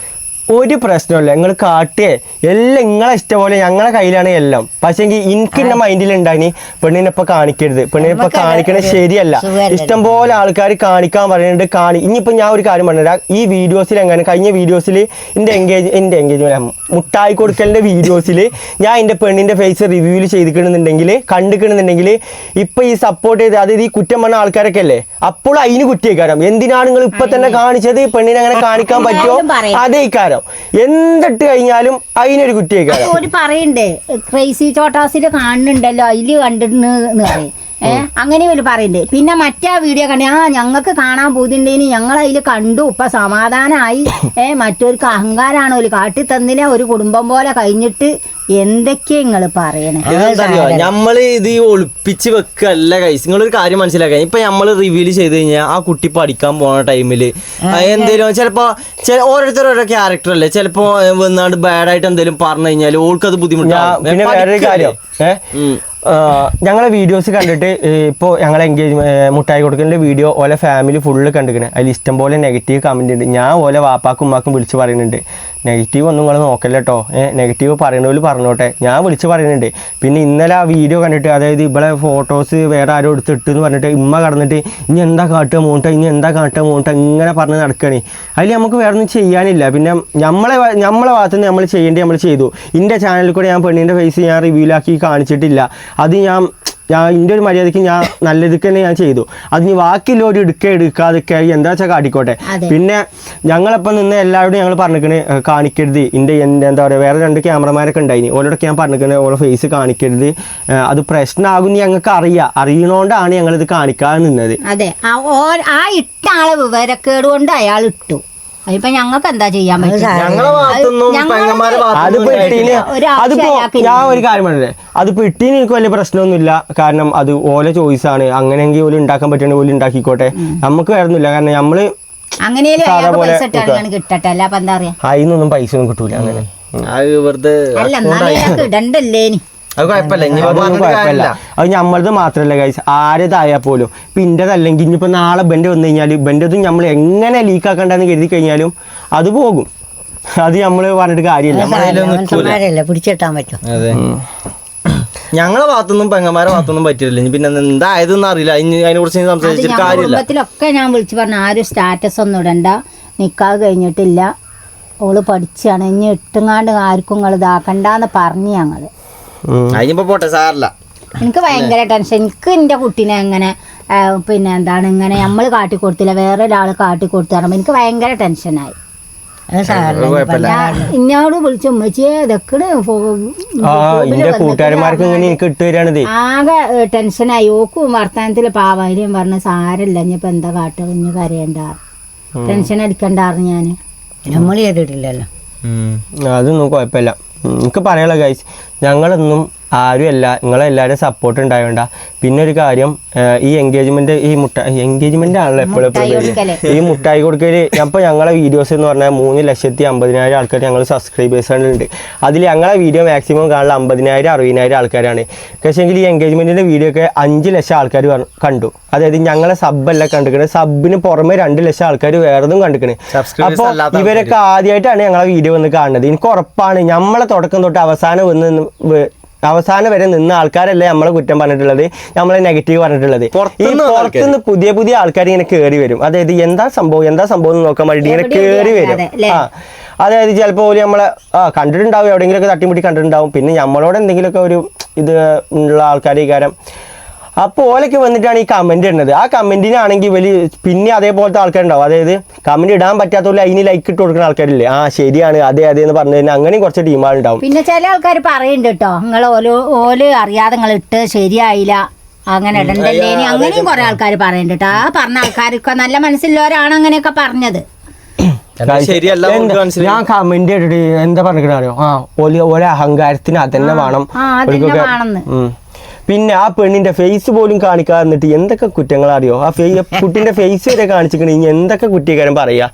ഒരു പ്രശ്നമില്ല, നിങ്ങൾ കാട്ടിയേ എല്ലാം നിങ്ങളെ ഇഷ്ടം പോലെ ഞങ്ങളെ കയ്യിലാണ് എല്ലാം. പക്ഷെ എനിക്ക് എന്റെ മൈൻഡിലുണ്ടായിനി പെണ്ണിനെ ഇപ്പൊ കാണിക്കരുത്, പെണ്ണിനെ ഇപ്പൊ കാണിക്കണത് ശരിയല്ല. ഇഷ്ടം പോലെ ആൾക്കാർ കാണിക്കാൻ പറയുന്നുണ്ട്. ഇനിയിപ്പോ ഞാൻ ഒരു കാര്യം പറഞ്ഞുതരാം. ഈ വീഡിയോസിൽ എങ്ങനെ കഴിഞ്ഞ വീഡിയോസിൽ എന്റെ എൻഗേജ്മെന്റ് മുട്ടായി കൊടുക്കലിന്റെ വീഡിയോസിൽ ഞാൻ എന്റെ പെണ്ണിന്റെ ഫേസ് റിവ്യൂവിൽ ചെയ്തിട്ടുണ്ടെന്നുണ്ടെങ്കിൽ കണ്ടിട്ടുണ്ടെന്നുണ്ടെങ്കിൽ ഇപ്പൊ ഈ സപ്പോർട്ട് ചെയ്ത് അതായത് ഈ കുറ്റം പറഞ്ഞ ആൾക്കാരൊക്കെ അല്ലേ, അപ്പോൾ അതിന് കുറ്റേക്കാരം. എന്തിനാണ് നിങ്ങൾ ഇപ്പൊ തന്നെ കാണിച്ചത്, പെണ്ണിനെ അങ്ങനെ കാണിക്കാൻ പറ്റുമോ, അതേ കാരം. എന്തിട്ട് കഴിഞ്ഞാലും അതിനൊരു കുറ്റേക്കാരം. ഒരു പറയണ്ടേ ക്രൈസി ചോട്ടാസില് കാണുന്നുണ്ടല്ലോ അതില് കണ്ടിട്ട് പറയും. അങ്ങനെ ഒരു പറയുന്നുണ്ട്. പിന്നെ മറ്റേ വീഡിയോ കണ്ടേ ഞങ്ങൾക്ക് കാണാൻ പോയിട്ടുണ്ടേന് ഞങ്ങൾ അതിൽ കണ്ടു, ഇപ്പൊ സമാധാനമായി. മറ്റൊരു അഹങ്കാരാണ് ഒരു കാട്ടി തന്നിനെ ഒരു കുടുംബം പോലെ കഴിഞ്ഞിട്ട് എന്തൊക്കെയാ നിങ്ങള് പറയണേ. ഇതെന്തറിയോ, നമ്മള് ഇത് ഒളിപ്പിച്ച് വെക്കല്ല കൈസ്. നിങ്ങളൊരു കാര്യം മനസ്സിലാക്കാൻ, ഇപ്പൊ നമ്മള് റിവീൽ ചെയ്ത് കഴിഞ്ഞാൽ ആ കുട്ടി പഠിക്കാൻ പോണ ടൈമില് എന്തേലും ചിലപ്പോ ഓരോരുത്തർ ഓരോ ക്യാരക്ടർ അല്ലേ, ചിലപ്പോ വന്നാണ്ട് ബാഡായിട്ട് എന്തെങ്കിലും പറഞ്ഞു കഴിഞ്ഞാൽ ഓൾക്കത് ബുദ്ധിമുട്ടാണ്. പിന്നെ വേറൊരു കാര്യം, ഞങ്ങളെ വീഡിയോസ് കണ്ടിട്ട് ഇപ്പോൾ ഞങ്ങളെ മുട്ടായി കൊടുക്കുന്ന വീഡിയോ ഓലെ ഫാമിലി ഫുള്ള് കണ്ടിരിക്കണേ. അതിൽ ഇഷ്ടം പോലെ നെഗറ്റീവ് കമൻറ്റ് ഉണ്ട്. ഞാൻ ഓലെ വാപ്പാക്കും ഉമ്മാക്കും വിളിച്ച് പറയുന്നുണ്ട്, നെഗറ്റീവ് ഒന്നും നിങ്ങൾ നോക്കല്ല കേട്ടോ, നെഗറ്റീവ് പറയണവര് പറഞ്ഞോട്ടെ, ഞാൻ വിളിച്ച് പറയുന്നുണ്ട്. പിന്നെ ഇന്നലെ ആ വീഡിയോ കണ്ടിട്ട് അതായത് ഇവിടെ ഫോട്ടോസ് വേറെ ആരും എടുത്തിട്ട് എന്ന് പറഞ്ഞിട്ട് ഉമ്മ കടന്നിട്ട് ഇനി എന്താ കാട്ടുക മോണ്ട, ഇനി എന്താ കാട്ടുക മോണ്ട ഇങ്ങനെ പറഞ്ഞ് നടക്കുകയാണ്. അതിൽ നമുക്ക് വേറെ ഒന്നും ചെയ്യാനില്ല. പിന്നെ നമ്മളെ ഭാഗത്തുനിന്ന് നമ്മൾ ചെയ്യേണ്ടി നമ്മൾ ചെയ്തു. എൻ്റെ ചാനലിൽ കൂടെ ഞാൻ പെണ്ണിൻ്റെ ഫേസ് ഞാൻ റിവ്യൂലാക്കി കാണിച്ചിട്ടില്ല. അത് ഞാൻ എൻ്റെ ഒരു മര്യാദയ്ക്ക് ഞാൻ നല്ലതൊക്കെ തന്നെ ഞാൻ ചെയ്തു. അത് ഇനി ബാക്കിയുള്ളവർ എടുക്കാതൊക്കെ എന്താ വെച്ചാൽ കാട്ടിക്കോട്ടെ. പിന്നെ ഞങ്ങളിപ്പം നിന്ന് എല്ലാവരോടും ഞങ്ങൾ പറഞ്ഞിരിക്കണേ കാണിക്കരുത്. എന്താ പറയുക, വേറെ 2 ക്യാമറമാരൊക്കെ ഉണ്ടായിന്, ഓരോടൊക്കെ ഞാൻ പറഞ്ഞിരിക്കണേ ഓരോ ഫേസ് കാണിക്കരുത്, അത് പ്രശ്നമാകും ഞങ്ങൾക്ക് അറിയണോണ്ടാണ് ഞങ്ങളിത് കാണിക്കാതെ നിന്നത്. അതെ, ആ ഇട്ട ആളെ വിവരക്കേട് കൊണ്ട് അയാൾ ഇട്ടു. അതിപ്പോ ഞങ്ങൾക്ക് എന്താ ചെയ്യാൻ പറ്റും? അതിപ്പോ ഇട്ടീന് അതിപ്പോ ഞാൻ ഒരു കാര്യം പറഞ്ഞേ, അതിപ്പോ ഇട്ടീന് എനിക്ക് വലിയ പ്രശ്നമൊന്നുമില്ല. കാരണം അത് ഓലെ ചോയ്സാണ്. അങ്ങനെയെങ്കിൽ ഓല് ഉണ്ടാക്കാൻ പറ്റുകയാണെങ്കിൽ ഓല് ഉണ്ടാക്കിക്കോട്ടെ, നമുക്ക് വേറൊന്നുമില്ല. കാരണം നമ്മള് കിട്ടട്ടെ, അല്ല അപ്പൊ എന്താ പറയാ, അതിനൊന്നും പൈസ ഒന്നും കിട്ടൂല. അങ്ങനെ അല്ല ഇടണ്ടല്ലേ. അത് കുഴപ്പമില്ല. അത് നമ്മളത് മാത്രല്ല ഗൈസ്, ആരേതായാൽ പോലും. ഇപ്പം ഇൻ്റെതല്ലെങ്കിൽ ഇനിയിപ്പോൾ നാളെ ബെൻ്റെ വന്നു കഴിഞ്ഞാൽ ബെൻ്റെതും നമ്മൾ എങ്ങനെ ലീക്കാക്കണ്ടെന്ന് കരുതി കഴിഞ്ഞാലും അത് പോകും. അത് നമ്മൾ പറഞ്ഞിട്ട് കാര്യമില്ല, പിടിച്ചിട്ടാൻ പറ്റും. അതെ, ഞങ്ങളെ ഭാഗത്തൊന്നും പെങ്ങന്മാരെ ഭാഗത്തൊന്നും പറ്റില്ല. പിന്നെ എന്തായതെന്ന് അറിയില്ല, അതിനെ കുറിച്ച് സംസാരിച്ചിട്ട് കാര്യമില്ല. കുടുംബത്തിലൊക്കെ ഞാൻ വിളിച്ചു പറഞ്ഞു ആരും സ്റ്റാറ്റസ് ഒന്നും ഇടണ്ട, നിക്കാഹ് കഴിഞ്ഞിട്ടില്ല, ഓള് പഠിച്ചാണ്, ഇനി ഇട്ടുങ്ങാണ്ട് ആർക്കും നിങ്ങൾ ഇതാക്കണ്ടെന്ന് പറഞ്ഞു ഞങ്ങള്. അതിനിപ്പോ പോട്ടെ, സാറില്ല. എനിക്ക് ഭയങ്കര ടെൻഷൻ. എനിക്ക് എൻ്റെ കുട്ടീനെ എങ്ങനെ പിന്നെ എന്താണ് ഇങ്ങനെ നമ്മൾ കാട്ടിക്കൊടുത്തില്ല, വേറെ ഒരാൾ കാട്ടിക്കൊടുത്തു പറയുമ്പോൾ എനിക്ക് ഭയങ്കര ടെൻഷനായി. ഇന്നോട് വിളിച്ചു ഉമ്മച്ചിയെ ഇതൊക്കെ കൂട്ടുകാരന്മാർക്ക് ഇങ്ങനെ ഇട്ട് വരികയാണിത്. ആകെ ടെൻഷനായി. ഓക്കും വർത്തമാനത്തില് പാവാര്യം പറഞ്ഞ സാരല്ല, ഇനിയിപ്പോ എന്താ കാട്ടുക, ഇനി കരയണ്ട, ടെൻഷൻ അടിക്കണ്ടായിരുന്നു ഞാന്. നമ്മൾ ചെയ്തിട്ടില്ലല്ലോ, അതൊന്നും കുഴപ്പമില്ല. എനിക്ക് പറയാനുള്ള ഗൈസ്, ഞങ്ങളൊന്നും ആരുമല്ല, നിങ്ങളെല്ലാവരും സപ്പോർട്ട് ഉണ്ടായോണ്ട. പിന്നെ ഒരു കാര്യം, ഈ എൻഗേജ്മെന്റ് എൻഗേജ്മെന്റ് ആണല്ലോ എപ്പോഴും ഈ മുട്ടായി കൊടുക്കല്. അപ്പോൾ ഞങ്ങളെ വീഡിയോസ് എന്ന് പറഞ്ഞാൽ 3,50,000 ആൾക്കാർ ഞങ്ങൾ സബ്സ്ക്രൈബേഴ്സുണ്ട്. അതിൽ ഞങ്ങളെ വീഡിയോ മാക്സിമം കാണുന്ന 50,000 60,000 ആൾക്കാരാണ്. പക്ഷേങ്കിൽ ഈ എൻഗേജ്മെന്റിന്റെ വീഡിയോ ഒക്കെ 5 ലക്ഷം ആൾക്കാർ കണ്ടു. അതായത് ഞങ്ങളെ സബ്ബല്ല കണ്ടിരിക്കുന്നത്, സബിന് പുറമെ 2 ലക്ഷം ആൾക്കാർ വേറെതും കണ്ടിരിക്കണേ. അപ്പോൾ ഇവരൊക്കെ ആദ്യമായിട്ടാണ് ഞങ്ങളെ വീഡിയോ വന്ന് കാണുന്നത്. എനിക്ക് ഉറപ്പാണ് നമ്മളെ തുടക്കം തൊട്ട് അവസാനം വരെ നിന്ന ആൾക്കാരല്ലേ നമ്മളെ കുറ്റം പറഞ്ഞിട്ടുള്ളത്, നമ്മളെ നെഗറ്റീവ് പറഞ്ഞിട്ടുള്ളത്. ഈ പുറത്തുനിന്ന് പുതിയ ആൾക്കാർ ഇങ്ങനെ കയറി വരും. അതായത് എന്താ സംഭവം എന്ന് നോക്കാൻ വേണ്ടി ഇങ്ങനെ കയറി വരും. അതായത് ചിലപ്പോൾ നമ്മളെ കണ്ടിട്ടുണ്ടാവും, എവിടെയെങ്കിലുമൊക്കെ തട്ടിമുട്ടി കണ്ടിട്ടുണ്ടാവും. പിന്നെ നമ്മളോട് എന്തെങ്കിലുമൊക്കെ ഒരു ഇത് ഉള്ള ആൾക്കാർ ഈ കാര്യം അപ്പോൾ ഓലൊക്കെ വന്നിട്ടാണ് ഈ കമന്റ് ഇടുന്നത്. ആ കമന്റിനാണെങ്കിൽ വലിയ പിന്നെ അതേപോലത്തെ ആൾക്കാരുണ്ടാവും. അതായത് കമന്റ് ഇടാൻ പറ്റാത്തവരെ അതിന് ലൈക്ക് ഇട്ട് കൊടുക്കുന്ന ആൾക്കാരില്ലേ, ശരിയാണ് അതെ എന്ന് പറഞ്ഞു കഴിഞ്ഞാൽ അങ്ങനെയും കുറച്ച് ടീമുകളുണ്ടാവും. പിന്നെ ചില ആൾക്കാർ പറയുന്നുണ്ട് കേട്ടോ, നിങ്ങൾ ഓല് അറിയാതെ നിങ്ങൾ ഇട്ട് ശരിയായില്ല, അങ്ങനെ ഇടണ്ടല്ലേ, അങ്ങനെയും കുറെ ആൾക്കാർ പറയുന്നുണ്ട് കേട്ടോ. ആ പറഞ്ഞ ആൾക്കാരൊക്കെ നല്ല മനസ്സിലുള്ളവരാണ് അങ്ങനെയൊക്കെ പറഞ്ഞത്. ഞാൻ കമന്റ് ഇട്ടിട്ട് എന്താ പറഞ്ഞിരിക്കണോ, ഓരോ അഹങ്കാരത്തിന് അതന്നെ വേണം. പിന്നെ ആ പെണ്ണിന്റെ ഫേസ് പോലും കാണിക്കാതെ നിന്നിട്ട് എന്തൊക്കെ കുറ്റങ്ങളറിയോ ആ കുട്ടിന്റെ ഫേസ് വരെ കാണിച്ചിക്കണ ഇനി എന്തൊക്കെ കുറ്റീകാരം പറയാ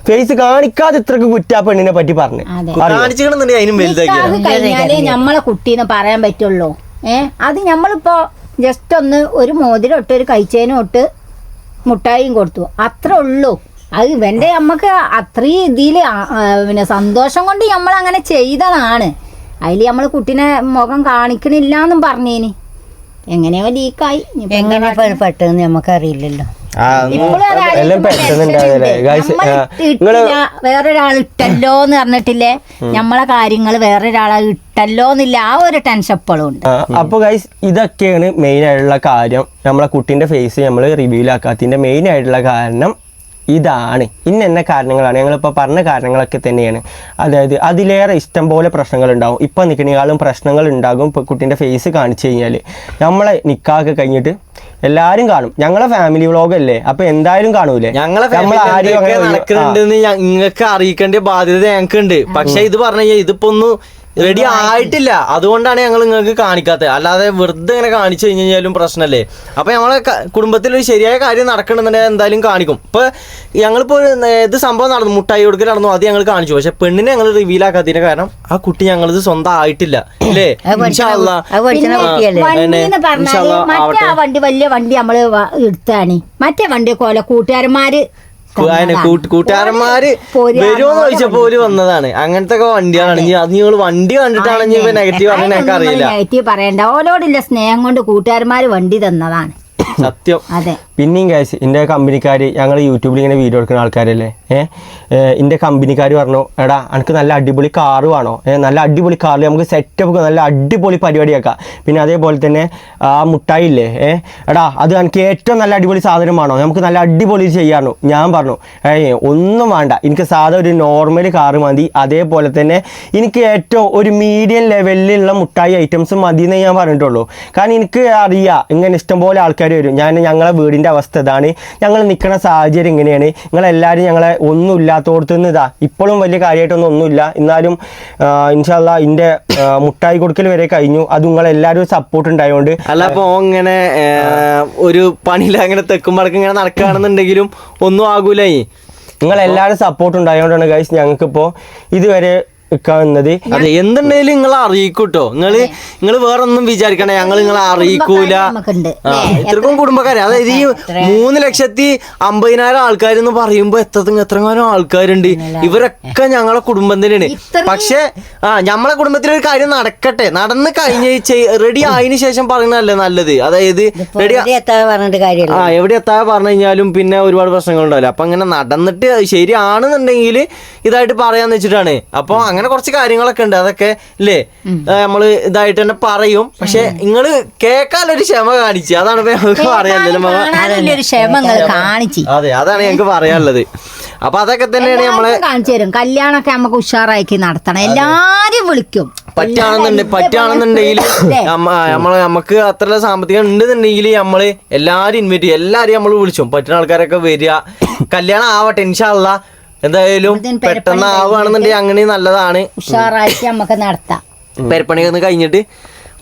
ഫേസ് കാണിക്കാതെ ഇത്രക്ക് കുറ്റ ആ പെണ്ണിനെ പറ്റി പറഞ്ഞു കാണിച്ചിട്ടുണ്ടെന്നുണ്ടെങ്കിൽ അതിനും വലുതാക്കി കഴിഞ്ഞാലേ നമ്മളെ കുട്ടീന്ന് പറയാൻ പറ്റുള്ളൂ. അത് നമ്മളിപ്പോ ജസ്റ്റ് ഒന്ന് ഒരു മോതിരം ഇട്ട് ഒരു കൈച്ചേനും ഇട്ട് മുട്ടായിയും കൊടുത്തു, അത്രേ ഉള്ളൂ. അത് ഇവന്റെ നമ്മക്ക് അത്രയും ഇതില് പിന്നെ സന്തോഷം കൊണ്ട് നമ്മൾ അങ്ങനെ ചെയ്തതാണ്. അതിൽ നമ്മൾ കുട്ടീനെ മുഖം കാണിക്കണില്ല എന്നും പറഞ്ഞേനി, എങ്ങനെയോ ലീക്കായി. എങ്ങനെ പെട്ടെന്ന് നമുക്കറിയില്ലല്ലോ. വേറൊരാൾ ഇട്ടല്ലോ എന്ന് പറഞ്ഞിട്ടില്ലേ, നമ്മളെ കാര്യങ്ങൾ വേറൊരാളെ ഇട്ടല്ലോ എന്നില്ല, ആ ഒരു ടെൻഷൻ എപ്പോഴും ഉണ്ട്. അപ്പൊ ഗൈസ് ഇതൊക്കെയാണ് മെയിൻ ആയിട്ടുള്ള കാര്യം. നമ്മളെ കുട്ടീന്റെ ഫേസ് നമ്മൾ റിവ്യൂലാക്കാത്തതിന്റെ മെയിൻ ആയിട്ടുള്ള കാരണം ഇതാണ്. ഇന്ന കാരണങ്ങളാണ്, ഞങ്ങളിപ്പോൾ പറഞ്ഞ കാരണങ്ങളൊക്കെ തന്നെയാണ്. അതായത് അതിലേറെ ഇഷ്ടം പോലെ പ്രശ്നങ്ങളുണ്ടാവും. ഇപ്പം നിൽക്കണേക്കാളും പ്രശ്നങ്ങൾ ഉണ്ടാകും. ഇപ്പോൾ കുട്ടീൻ്റെ ഫേസ് കാണിച്ചു കഴിഞ്ഞാൽ നമ്മളെ നിക്കാഹൊക്കെ കഴിഞ്ഞിട്ട് എല്ലാരും കാണും. ഞങ്ങളെ ഫാമിലി വ്ളോഗല്ലേ, അപ്പൊ എന്തായാലും കാണൂലേ. ഞങ്ങളെ നടക്കുന്നുണ്ടെന്ന് നിങ്ങൾക്ക് അറിയിക്കേണ്ട ബാധ്യത ഞങ്ങൾക്കുണ്ട്. പക്ഷെ ഇത് പറഞ്ഞു കഴിഞ്ഞാൽ ഇതിപ്പോ ഒന്ന് റെഡി ആയിട്ടില്ല, അതുകൊണ്ടാണ് ഞങ്ങൾ നിങ്ങൾക്ക് കാണിക്കാത്തത്. അല്ലാതെ വെറുതെ ഇങ്ങനെ കാണിച്ചു കഴിഞ്ഞാലും പ്രശ്നമല്ലേ. അപ്പൊ ഞങ്ങളെ കുടുംബത്തിൽ ഒരു ശരിയായ കാര്യം നടക്കണമെന്നുണ്ടെങ്കിൽ എന്തായാലും കാണിക്കും. ഇപ്പൊ ഞങ്ങളിപ്പോ ഇത് സംഭവം നടന്നു, മുട്ടായി കൊടുക്കൽ നടന്നു, അത് ഞങ്ങൾ കാണിച്ചു. പക്ഷെ പെണ്ണിനെ ഞങ്ങൾ റിവീൽ ആക്കാത്തതിന്റെ കാരണം ആ കുട്ടി ഞങ്ങളിത് സ്വന്തം ആയിട്ടില്ല അല്ലേ. മറ്റേ ആ വണ്ടി വലിയ വണ്ടി നമ്മള് എടുത്താണ്, മറ്റേ വണ്ടി പോലെ കൂട്ടുകാരന്മാര് കൂട്ടുകാരന്മാര് വരുമോന്ന് ചോദിച്ചപ്പോ പോലും വന്നതാണ്. അങ്ങനത്തെ ഒക്കെ വണ്ടിയാണ്. അത് നിങ്ങൾ വണ്ടി കണ്ടിട്ടാണെങ്കിൽ നെഗറ്റീവ് പറഞ്ഞാൽ ഞങ്ങൾക്ക് അറിയില്ല. നെഗറ്റീവ് പറയണ്ട, ഓലോടില്ല സ്നേഹം കൊണ്ട് കൂട്ടുകാരന്മാര് വണ്ടി തന്നതാണ് സത്യം. അതെ. പിന്നെയും കാശ് എൻ്റെ കമ്പനിക്കാർ, ഞങ്ങൾ യൂട്യൂബിൽ ഇങ്ങനെ വീഡിയോ എടുക്കുന്ന ആൾക്കാരല്ലേ, എൻ്റെ കമ്പനിക്കാർ പറഞ്ഞു, എടാ എനിക്ക് നല്ല അടിപൊളി കാറ് വേണോ, നല്ല അടിപൊളി കാറിൽ നമുക്ക് സെറ്റപ്പ് നല്ല അടിപൊളി പരിപാടിയാക്കാം. പിന്നെ അതേപോലെ തന്നെ ആ മുട്ടായി ഇല്ലേ, എടാ അത് എനിക്ക് ഏറ്റവും നല്ല അടിപൊളി സാധനം വേണോ, നമുക്ക് നല്ല അടിപൊളി ചെയ്യാറുണ്ടോ. ഞാൻ പറഞ്ഞു ഒന്നും വേണ്ട, എനിക്ക് സാധാ ഒരു നോർമൽ കാറ് മതി. അതേപോലെ തന്നെ എനിക്ക് ഏറ്റവും ഒരു മീഡിയം ലെവലിലുള്ള മുട്ടായി ഐറ്റംസ് മതി എന്നേ ഞാൻ പറഞ്ഞിട്ടുള്ളൂ. കാരണം എനിക്ക് അറിയാം ഇങ്ങനെ ഇഷ്ടംപോലെ ആൾക്കാർ വരും. ഞങ്ങളെ വീടിൻ്റെ അവസ്ഥ ഇതാണ്, ഞങ്ങൾ നിൽക്കുന്ന സാഹചര്യം ഇങ്ങനെയാണ്. നിങ്ങളെല്ലാവരും ഞങ്ങളെ ഒന്നുമില്ലാത്തോടത്തു നിന്ന് ഇതാ ഇപ്പോഴും വലിയ കാര്യമായിട്ടൊന്നും ഒന്നുമില്ല. എന്നാലും ഇൻഷാ അള്ളാ എൻ്റെ മുട്ടായി കൊടുക്കൽ വരെ കഴിഞ്ഞു. അത് നിങ്ങളെല്ലാവരും സപ്പോർട്ട് ഉണ്ടായതുകൊണ്ട്. അല്ല അപ്പൊ ഇങ്ങനെ ഒരു പണിയില്ല, അങ്ങനെ തെക്കും വടക്കും ഇങ്ങനെ നടക്കുകയാണെന്നുണ്ടെങ്കിലും ഒന്നും ആകൂലേ. നിങ്ങളെല്ലാവരും സപ്പോർട്ട് ഉണ്ടായതുകൊണ്ടാണ് ഗൈസ് ഞങ്ങൾക്കിപ്പോൾ ഇതുവരെ നിൽക്കാവുന്നത്. അതെ, എന്തുണ്ടെങ്കിലും നിങ്ങളെ അറിയിക്കൂട്ടോ. നിങ്ങൾ വേറെ ഒന്നും വിചാരിക്കണേ, ഞങ്ങൾ നിങ്ങളെ അറിയിക്കൂല. ഇത്രക്കും കുടുംബക്കാരെ, അതായത് ഈ 3,50,000 ആൾക്കാരെന്ന് പറയുമ്പോ എത്രങ്ങാനും ആൾക്കാരുണ്ട്. ഇവരൊക്കെ ഞങ്ങളെ കുടുംബം തന്നെയാണ്. പക്ഷെ നമ്മളെ കുടുംബത്തിലൊരു കാര്യം നടക്കട്ടെ, നടന്ന് കഴിഞ്ഞ് റെഡി ആയതിനു ശേഷം പറയുന്നതല്ലേ നല്ലത്. അതായത് എവിടെ എത്താതെ പറഞ്ഞു കഴിഞ്ഞാലും പിന്നെ ഒരുപാട് പ്രശ്നങ്ങളുണ്ടാവില്ല. അപ്പൊ അങ്ങനെ നടന്നിട്ട് ശരിയാണെന്നുണ്ടെങ്കിൽ ഇതായിട്ട് പറയാന്ന് വെച്ചിട്ടാണ്. അപ്പൊ അങ്ങനെ കുറച്ച് കാര്യങ്ങളൊക്കെ ഉണ്ട്, അതൊക്കെ അല്ലേ നമ്മള് ഇതായിട്ട് തന്നെ പറയും. പക്ഷെ നിങ്ങള് കേൾക്കാനൊരു ക്ഷമ കാണിച്ചു, അതാണ് ഞങ്ങൾക്ക് പറയാനുള്ളത്. അതെ, അതാണ് ഞങ്ങൾക്ക് പറയാനുള്ളത്. അപ്പൊ അതൊക്കെ തന്നെയാണ് നമ്മളെ കാണിച്ചു തരും. കല്യാണമൊക്കെ നമുക്ക് ഉഷാറാക്കി നടത്തണം, എല്ലാരും വിളിക്കും. പറ്റാണെന്നുണ്ടെങ്കിൽ നമുക്ക് അത്ര സാമ്പത്തികം ഉണ്ടെന്നുണ്ടെങ്കിൽ നമ്മള് എല്ലാരും ഇൻവൈറ്റ് ചെയ്യും, എല്ലാരും നമ്മൾ വിളിച്ചും. പറ്റുന്ന ആൾക്കാരൊക്കെ വരിക, കല്യാണം ആവട്ടെ ഇൻഷാ അള്ളാ. എന്തായാലും പെട്ടെന്ന് ആവുകയാണെന്നുണ്ടെങ്കിൽ അങ്ങനെ നല്ലതാണ്, ഉഷാറായിട്ട് നമുക്ക് നടത്താം. പെരപ്പണിയൊക്കെ ഒന്ന് കഴിഞ്ഞിട്ട്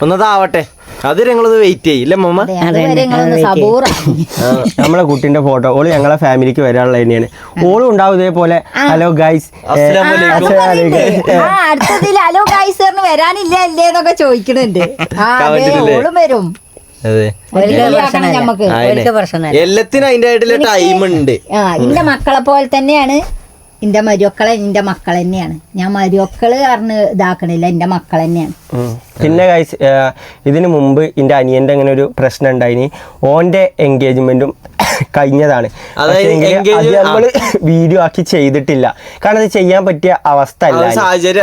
ഒന്നതാവട്ടെ, അത് ഞങ്ങളത് വെയിറ്റ് ചെയ്യില്ലേ മമ്മ. നമ്മളെ കുട്ടീന്റെ ഫോട്ടോ ഓള് ഞങ്ങളെ ഫാമിലിക്ക് വരാനുള്ള തന്നെയാണ്. ഓളും ഉണ്ടാവും ഇതേപോലെ ഹലോ ഗൈസ്, അടുത്തതിൽ ഹലോ ഗൈസ് വരാനില്ല ഇല്ലേ എന്നൊക്കെ ചോദിക്കുന്നുണ്ട്. ഓളും വരും. എല്ലാത്തിനും അതിന്റെ ആയിട്ടുള്ള ടൈം ഉണ്ട്. എന്റെ മക്കളെ പോലെ തന്നെയാണ് എന്റെ മരുമക്കളെ, എന്റെ മക്കൾ തന്നെയാണ്. ഞാൻ മരുമക്കള് പറഞ്ഞ് ഇതാക്കണില്ല, എന്റെ മക്കൾ തന്നെയാണ്. പിന്നെ ഗൈസ് ഇതിനു മുമ്പ് എൻ്റെ അനിയൻ്റെ അങ്ങനെ ഒരു പ്രശ്നം ഉണ്ടായിനി. ഓൻ്റെ എൻഗേജ്മെന്റും കഴിഞ്ഞതാണ്, അത് നമ്മൾ വീഡിയോ ആക്കി ചെയ്തിട്ടില്ല. കാരണം അത് ചെയ്യാൻ പറ്റിയ അവസ്ഥ അല്ല,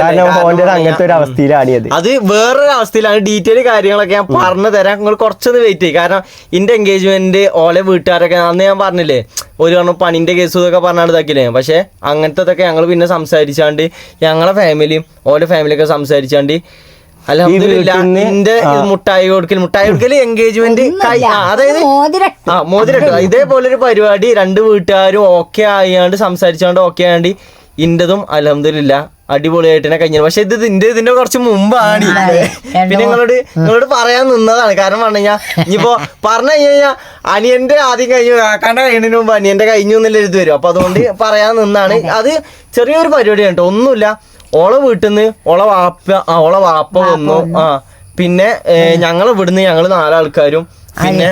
കാരണം ഓൻ്റെ അങ്ങനത്തെ ഒരു അവസ്ഥയിലാണ്. അത് വേറൊരു അവസ്ഥയിലാണ്. ഡീറ്റെയിൽ കാര്യങ്ങളൊക്കെ ഞാൻ പറഞ്ഞു തരാം, നിങ്ങൾ കുറച്ചൊന്ന് വെയിറ്റ് ചെയ്യും. കാരണം എൻ്റെ എൻഗേജ്മെന്റ് ഓലെ വീട്ടുകാരൊക്കെ അന്ന് ഞാൻ പറഞ്ഞില്ലേ ഒരു കാരണം പണിന്റെ കേസും ഇതൊക്കെ പറഞ്ഞാണ് ഇതാക്കില്ലേ. പക്ഷെ അങ്ങനത്തെ ഞങ്ങൾ പിന്നെ സംസാരിച്ചാണ്ട് ഞങ്ങളെ ഫാമിലിയും ഓലെ ഫാമിലിയൊക്കെ സംസാരിച്ചാണ്ട് മുട്ടായി കൊടുക്കൽ എൻഗേജ്മെന്റ്, അതായത് മോതിരട്ടോ ഇതേപോലൊരു പരിപാടി രണ്ട് വീട്ടുകാരും ഓക്കെ ആയാണ്ട് സംസാരിച്ചാണ്ട് ഓക്കെ ആയാണ്ട് ഇന്റതും അൽഹംദുലില്ലാ അടിപൊളിയായിട്ട് തന്നെ കഴിഞ്ഞു. പക്ഷെ ഇതിന്റെ കുറച്ച് മുമ്പാണ്. പിന്നെ നിങ്ങളോട് പറയാൻ നിന്നതാണ്. കാരണം പറഞ്ഞു കഴിഞ്ഞാൽ ഇനിയിപ്പോ പറഞ്ഞു കഴിഞ്ഞാൽ അനിയന്റെ ആദ്യം കഴിഞ്ഞു, കാക്കാന്റെ കഴിയുന്നതിന് മുമ്പ് അനിയന്റെ കഴിഞ്ഞു എന്നുള്ള ഇത് വരും. അപ്പൊ അതുകൊണ്ട് പറയാൻ നിന്നാണ്. അത് ചെറിയൊരു പരിപാടിയാണ് കേട്ടോ, ഒന്നുമില്ല. ഓളെ വീട്ടിൽ നിന്ന് ഓളെ വാപ്പ വന്നു. പിന്നെ ഞങ്ങൾ ഇവിടുന്ന് ഞങ്ങള് 4 ആൾക്കാരും പിന്നെ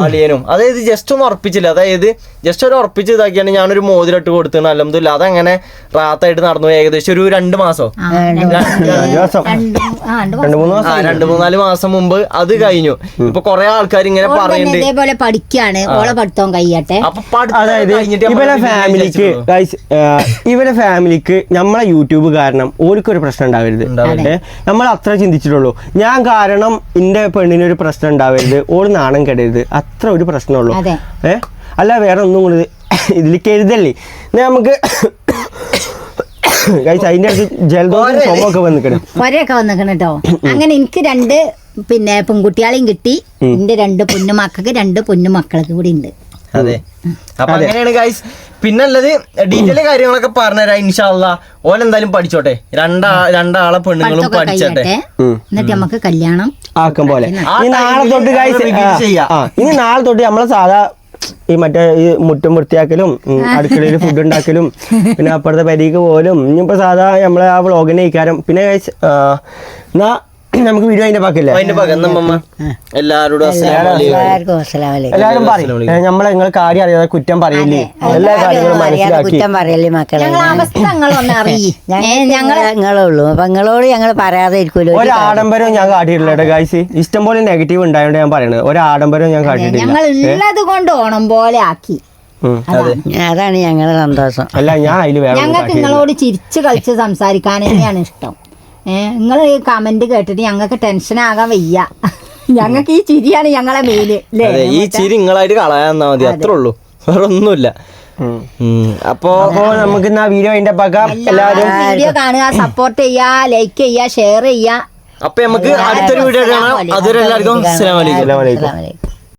അളിയനും. അതായത് ജസ്റ്റ് ഒന്ന് ഉറപ്പിച്ചില്ല, അതായത് ജസ്റ്റ് ഒരു ഉറപ്പിച്ച് ഇതാക്കിയാണ് ഞാനൊരു മോതിരട്ട് കൊടുത്തത്. അൽഹംദുലില്ലാ അതങ്ങനെ റാത്തായിട്ട് നടന്നു. ഏകദേശം ഒരു 2 മാസം 2-3-4 മാസം മുമ്പ് അത് കഴിഞ്ഞു. ഇപ്പൊ കൊറേ ആൾക്കാർ ഇങ്ങനെ പറയുന്നുണ്ട് ഇതേപോലെ പഠിക്കാണ്, ഓളെ പഠിത്തം കഴിയട്ടെ. അതായത് ഇവരെ ഫാമിലിക്ക് നമ്മളെ യൂട്യൂബ് കാരണം ഓർക്കൊരു പ്രശ്നം ഉണ്ടാവരുത്. നമ്മൾ അത്ര ചിന്തിച്ചിട്ടുള്ളൂ. ഞാൻ കാരണം എന്റെ പെണ്ണിനൊരു പ്രശ്നം ഉണ്ടാവരുത്, ഓള് നാണം കെടരുത്, അത്ര ഒരു പ്രശ്നമുള്ളൂ. അല്ല വേറെ ഒന്നും കൂടി ഇതിൽ കരുതല്ലേ. നമുക്ക് അതിന്റെ അടുത്ത് ജലദോഷം ചുമൊക്കെ വന്നിക്കണം, ഒരൊക്കെ വന്നിക്കണം കേട്ടോ. അങ്ങനെ എനിക്ക് 2 പിന്നെ പെൺകുട്ടികളെയും കിട്ടി. എന്റെ 2 പൊന്നുമക്കൾക്ക് 2 പൊന്നുമക്കൾക്ക് കൂടി ഉണ്ട്. അതെ, അപ്പൊ അങ്ങനെയാണ് ഗൈസ്. പിന്നുള്ളത് ഡീറ്റെയിൽ കാര്യങ്ങളൊക്കെ പറഞ്ഞുതരാം ഇൻഷാ അള്ളാ. ഓലെന്തായാലും പഠിച്ചോട്ടെ, രണ്ടാളെ പെണ്ണുങ്ങളും പഠിച്ചോട്ടെ, എന്നിട്ട് നമുക്ക് കല്യാണം ആക്കും പോലെ. ഇനി നാളെ തൊട്ട് ഗൈസ് ഇനി നാളെ തൊട്ട് നമ്മളെ സാധാ ഈ മറ്റേ ഈ മുറ്റും വൃത്തിയാക്കലും അടുക്കളയിൽ ഫുഡ് ഉണ്ടാക്കലും പിന്നെ അപ്പുറത്തെ പരിക്ക് പോലും ഇനിയിപ്പോ സാധാ നമ്മളെ ആ വ്ളോഗിനെ ഇക്കാരം. പിന്നെ ഗൈസ് എന്നാ നമുക്ക് വീഡിയോ അതിന്റെ പാക്കില്ലേ, എല്ലാരും പറയും നമ്മളെ നിങ്ങൾ കാര്യം അറിയാതെ കുറ്റം പറയില്ലേ, എല്ലാ കാര്യങ്ങളും മനസ്സിലാക്കി ഞങ്ങളുള്ളൂ. അപ്പൊ നിങ്ങളോട് ഞങ്ങൾ പറയാതെ ഇരിക്കൂല. ഒരു ആഡംബരവും ഞാൻ കാട്ടിയിട്ടില്ല ഗൈസ്. ഇഷ്ടംപോലെ നെഗറ്റീവ് ഉണ്ടായോണ്ട് ഞാൻ പറയണത്, ഒരു ആഡംബരവും ഞാൻ കാട്ടിയിട്ടില്ല. ഞങ്ങൾ ഉള്ളത് കൊണ്ട് ഓണം പോലെ ആക്കി. അതാണ് ഞങ്ങളുടെ സന്തോഷം. അല്ല ഞാൻ അതില് വേറെ ഞങ്ങൾക്ക് നിങ്ങളോട് ചിരിച്ചു കളിച്ച് സംസാരിക്കാൻ തന്നെയാണ് ഇഷ്ടം. നിങ്ങൾ ഈ കമന്റ് കേട്ടിട്ട് ഞങ്ങൾക്ക് ടെൻഷൻ ആകാൻ വയ്യ. ഞങ്ങൾക്ക് ഈ ചിരിയാണ് ഞങ്ങളെ മെയില്. ഈ ചിരി നിങ്ങളായിട്ട് കളയാന്നാ മതി, അത്രേ ഉള്ളൂ, വേറെ ഒന്നുമില്ല. അപ്പോ നമുക്ക് വീഡിയോ അതിന്റെ പാക്കാം. എല്ലാവരും വീഡിയോ കാണുക, സപ്പോർട്ട് ചെയ്യാ, ലൈക്ക് ചെയ്യാ, ഷെയർ ചെയ്യാ. അപ്പൊ നമുക്ക് അടുത്തൊരു വീഡിയോ കാണാം. അതുവരെ എല്ലാവർക്കും അസ്സലാമു അലൈക്കും.